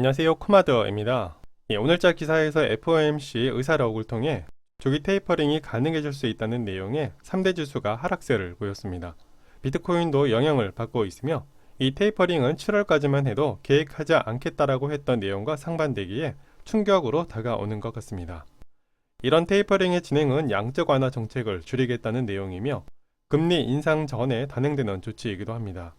안녕하세요, 코마더입니다. 오늘자 기사에서 FOMC 의사록을 통해 조기 테이퍼링이 가능해질 수 있다는 내용의 3대 지수가 하락세를 보였습니다. 비트코인도 영향을 받고 있으며 이 테이퍼링은 7월까지만 해도 계획하지 않겠다라고 했던 내용과 상반되기에 충격으로 다가오는 것 같습니다. 이런 테이퍼링의 진행은 양적 완화 정책을 줄이겠다는 내용이며 금리 인상 전에 단행되는 조치이기도 합니다.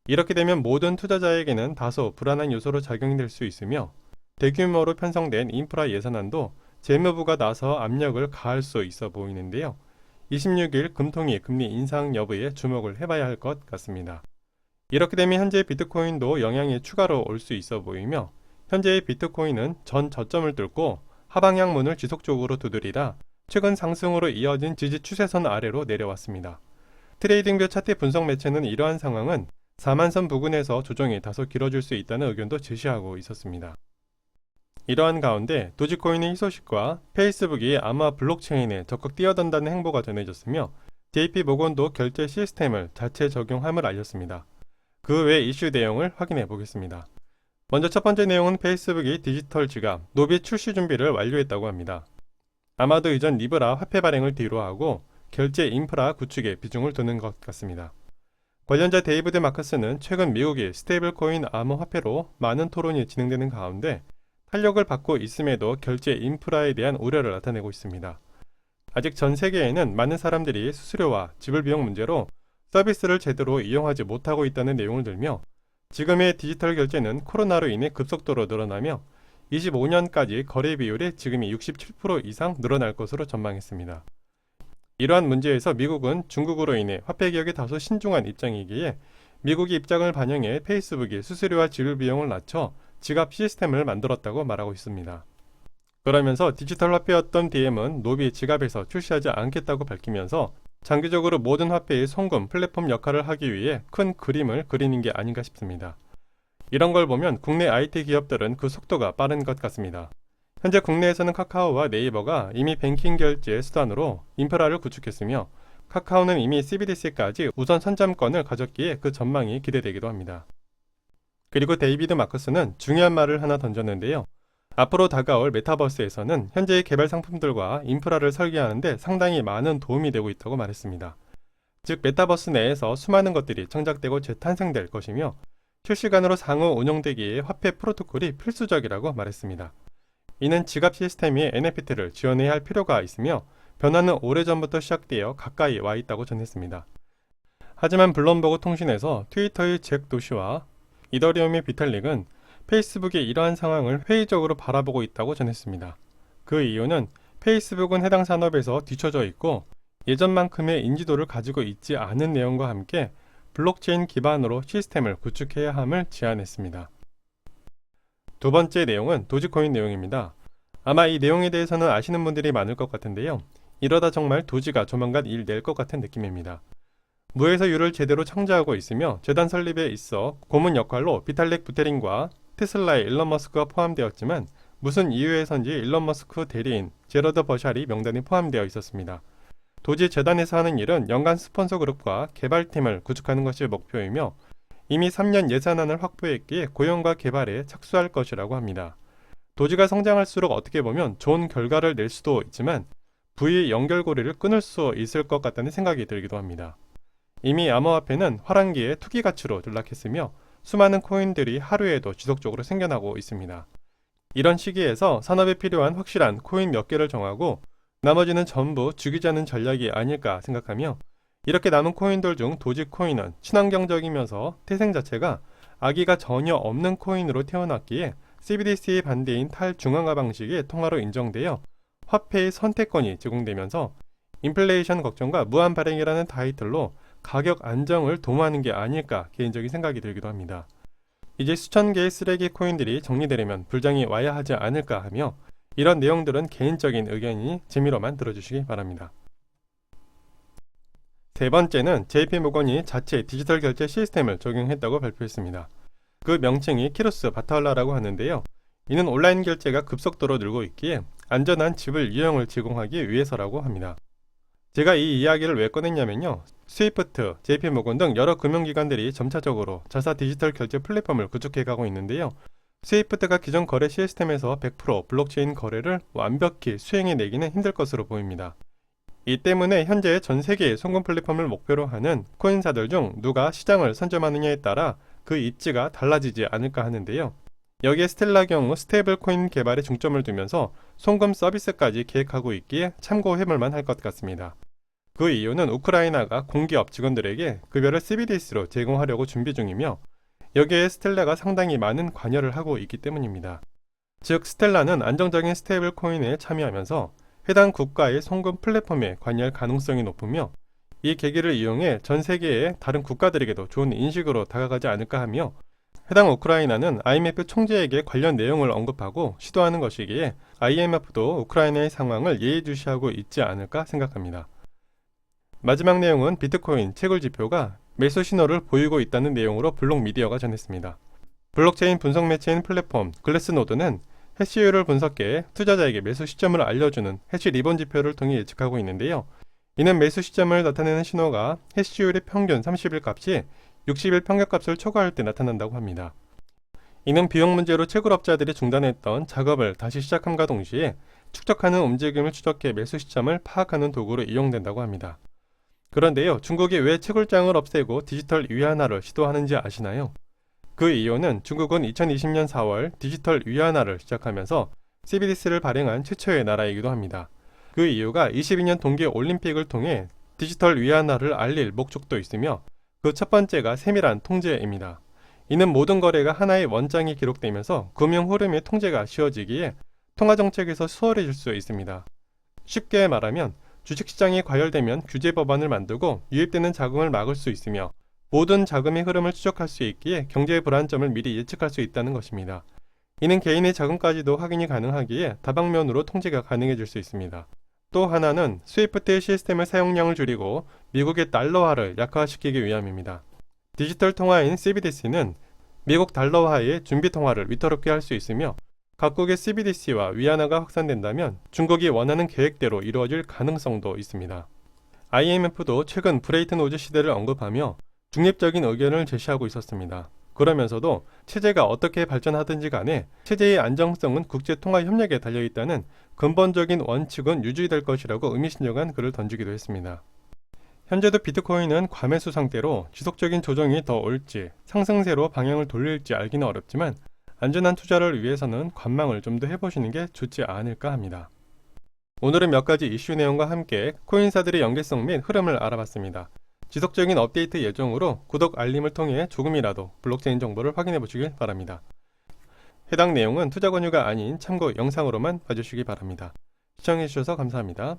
이렇게 되면 모든 투자자에게는 다소 불안한 요소로 작용될 수 있으며 대규모로 편성된 인프라 예산안도 재무부가 나서 압력을 가할 수 있어 보이는데요. 26일 금통위 금리 인상 여부에 주목을 해봐야 할 것 같습니다. 이렇게 되면 현재 비트코인도 영향이 추가로 올 수 있어 보이며 현재의 비트코인은 전 저점을 뚫고 하방향문을 지속적으로 두드리다 최근 상승으로 이어진 지지 추세선 아래로 내려왔습니다. 트레이딩뷰 차트 분석 매체는 이러한 상황은 4만선 부근에서 조정이 다소 길어질 수 있다는 의견도 제시하고 있었습니다. 이러한 가운데 도지코인의 희소식과 페이스북이 아마 블록체인에 적극 뛰어든다는 행보가 전해졌으며 JP모건도 결제 시스템을 자체 적용함을 알렸습니다. 그 외 이슈 내용을 확인해 보겠습니다. 먼저 첫 번째 내용은 페이스북이 디지털 지갑 노비 출시 준비를 완료했다고 합니다. 아마도 이전 리브라 화폐 발행을 뒤로하고 결제 인프라 구축에 비중을 두는 것 같습니다. 관련자 데이비드 마커스는 최근 미국이 스테이블코인 암호화폐로 많은 토론이 진행되는 가운데 탄력을 받고 있음에도 결제 인프라에 대한 우려를 나타내고 있습니다. 아직 전 세계에는 많은 사람들이 수수료와 지불 비용 문제로 서비스를 제대로 이용하지 못하고 있다는 내용을 들며 지금의 디지털 결제는 코로나로 인해 급속도로 늘어나며 25년까지 거래 비율이 지금이 67% 이상 늘어날 것으로 전망했습니다. 이러한 문제에서 미국은 중국으로 인해 화폐 개혁에 다소 신중한 입장이기에 미국의 입장을 반영해 페이스북이 수수료와 지불 비용을 낮춰 지갑 시스템을 만들었다고 말하고 있습니다. 그러면서 디지털 화폐였던 DM은 노비 지갑에서 출시하지 않겠다고 밝히면서 장기적으로 모든 화폐의 송금 플랫폼 역할을 하기 위해 큰 그림을 그리는 게 아닌가 싶습니다. 이런 걸 보면 국내 IT 기업들은 그 속도가 빠른 것 같습니다. 현재 국내에서는 카카오와 네이버가 이미 뱅킹 결제 수단으로 인프라를 구축했으며 카카오는 이미 CBDC까지 우선 선점권을 가졌기에 그 전망이 기대되기도 합니다. 그리고 데이비드 마커스는 중요한 말을 하나 던졌는데요. 앞으로 다가올 메타버스에서는 현재의 개발 상품들과 인프라를 설계하는데 상당히 많은 도움이 되고 있다고 말했습니다. 즉 메타버스 내에서 수많은 것들이 창작되고 재탄생될 것이며 실시간으로 상호 운영되기에 화폐 프로토콜이 필수적이라고 말했습니다. 이는 지갑 시스템이 NFT를 지원해야 할 필요가 있으며 변화는 오래전부터 시작되어 가까이 와 있다고 전했습니다. 하지만 블룸버그 통신에서 트위터의 잭 도시와 이더리움의 비탈릭은 페이스북이 이러한 상황을 회의적으로 바라보고 있다고 전했습니다. 그 이유는 페이스북은 해당 산업에서 뒤처져 있고 예전만큼의 인지도를 가지고 있지 않은 내용과 함께 블록체인 기반으로 시스템을 구축해야 함을 제안했습니다. 두 번째 내용은 도지코인 내용입니다. 아마 이 내용에 대해서는 아시는 분들이 많을 것 같은데요. 이러다 정말 도지가 조만간 일 낼 것 같은 느낌입니다. 무에서 유를 제대로 창조하고 있으며 재단 설립에 있어 고문 역할로 비탈릭 부테린과 테슬라의 일론 머스크가 포함되었지만 무슨 이유에선지 일론 머스크 대리인 제러드 버샬이 명단에 포함되어 있었습니다. 도지 재단에서 하는 일은 연간 스폰서 그룹과 개발팀을 구축하는 것이 목표이며 이미 3년 예산안을 확보했기에 고용과 개발에 착수할 것이라고 합니다. 도지가 성장할수록 어떻게 보면 좋은 결과를 낼 수도 있지만 부의 연결고리를 끊을 수 있을 것 같다는 생각이 들기도 합니다. 이미 암호화폐는 화랑기의 투기 가치로 전락했으며 수많은 코인들이 하루에도 지속적으로 생겨나고 있습니다. 이런 시기에서 산업에 필요한 확실한 코인 몇 개를 정하고 나머지는 전부 죽이자는 전략이 아닐까 생각하며 이렇게 남은 코인들 중 도지코인은 친환경적이면서 태생 자체가 악의가 전혀 없는 코인으로 태어났기에 CBDC의 반대인 탈중앙화 방식의 통화로 인정되어 화폐의 선택권이 제공되면서 인플레이션 걱정과 무한 발행이라는 타이틀로 가격 안정을 도모하는 게 아닐까 개인적인 생각이 들기도 합니다. 이제 수천 개의 쓰레기 코인들이 정리되려면 불장이 와야 하지 않을까 하며 이런 내용들은 개인적인 의견이니 재미로만 들어주시기 바랍니다. 세 번째는 JP모건이 자체 디지털 결제 시스템을 적용했다고 발표했습니다. 그 명칭이 키루스 바타올라라고 하는데요. 이는 온라인 결제가 급속도로 늘고 있기에 안전한 지불 유형을 제공하기 위해서라고 합니다. 제가 이 이야기를 왜 꺼냈냐면요. 스위프트, JP모건 등 여러 금융기관들이 점차적으로 자사 디지털 결제 플랫폼을 구축해가고 있는데요. 스위프트가 기존 거래 시스템에서 100% 블록체인 거래를 완벽히 수행해내기는 힘들 것으로 보입니다. 이 때문에 현재 전 세계의 송금 플랫폼을 목표로 하는 코인사들 중 누가 시장을 선점하느냐에 따라 그 입지가 달라지지 않을까 하는데요. 여기에 스텔라 경우 스테이블 코인 개발에 중점을 두면서 송금 서비스까지 계획하고 있기에 참고해볼만 할 것 같습니다. 그 이유는 우크라이나가 공기업 직원들에게 급여를 CBDC로 제공하려고 준비 중이며 여기에 스텔라가 상당히 많은 관여를 하고 있기 때문입니다. 즉 스텔라는 안정적인 스테이블 코인에 참여하면서 해당 국가의 송금 플랫폼에 관여할 가능성이 높으며 이 계기를 이용해 전 세계의 다른 국가들에게도 좋은 인식으로 다가가지 않을까 하며 해당 우크라이나는 IMF 총재에게 관련 내용을 언급하고 시도하는 것이기에 IMF도 우크라이나의 상황을 예의주시하고 있지 않을까 생각합니다. 마지막 내용은 비트코인 채굴 지표가 매수 신호를 보이고 있다는 내용으로 블록 미디어가 전했습니다. 블록체인 분석 매체인 플랫폼 글래스노드는 해시율을 분석해 투자자에게 매수 시점을 알려주는 해시 리본 지표를 통해 예측하고 있는데요. 이는 매수 시점을 나타내는 신호가 해시율의 평균 30일 값이 60일 평균값을 초과할 때 나타난다고 합니다. 이는 비용 문제로 채굴업자들이 중단했던 작업을 다시 시작함과 동시에 축적하는 움직임을 추적해 매수 시점을 파악하는 도구로 이용된다고 합니다. 그런데요, 중국이 왜 채굴장을 없애고 디지털 위안화를 시도하는지 아시나요? 그 이유는 중국은 2020년 4월 디지털 위안화를 시작하면서 CBDC를 발행한 최초의 나라이기도 합니다. 그 이유가 22년 동계 올림픽을 통해 디지털 위안화를 알릴 목적도 있으며 그 첫 번째가 세밀한 통제입니다. 이는 모든 거래가 하나의 원장이 기록되면서 금융 흐름의 통제가 쉬워지기에 통화정책에서 수월해질 수 있습니다. 쉽게 말하면 주식시장이 과열되면 규제 법안을 만들고 유입되는 자금을 막을 수 있으며 모든 자금의 흐름을 추적할 수 있기에 경제의 불안점을 미리 예측할 수 있다는 것입니다. 이는 개인의 자금까지도 확인이 가능하기에 다방면으로 통제가 가능해질 수 있습니다. 또 하나는 스위프트의 시스템의 사용량을 줄이고 미국의 달러화를 약화시키기 위함입니다. 디지털 통화인 CBDC는 미국 달러화의 준비 통화를 위태롭게 할 수 있으며 각국의 CBDC와 위안화가 확산된다면 중국이 원하는 계획대로 이루어질 가능성도 있습니다. IMF도 최근 브레이튼 우즈 시대를 언급하며 중립적인 의견을 제시하고 있었습니다. 그러면서도 체제가 어떻게 발전하든지 간에 체제의 안정성은 국제통화협력에 달려있다는 근본적인 원칙은 유지될 것이라고 의미심장한 글을 던지기도 했습니다. 현재도 비트코인은 과매수 상태로 지속적인 조정이 더 올지 상승세로 방향을 돌릴지 알기는 어렵지만 안전한 투자를 위해서는 관망을 좀 더 해보시는 게 좋지 않을까 합니다. 오늘은 몇 가지 이슈 내용과 함께 코인사들의 연계성 및 흐름을 알아봤습니다. 지속적인 업데이트 예정으로 구독 알림을 통해 조금이라도 블록체인 정보를 확인해 보시길 바랍니다. 해당 내용은 투자 권유가 아닌 참고 영상으로만 봐주시기 바랍니다. 시청해주셔서 감사합니다.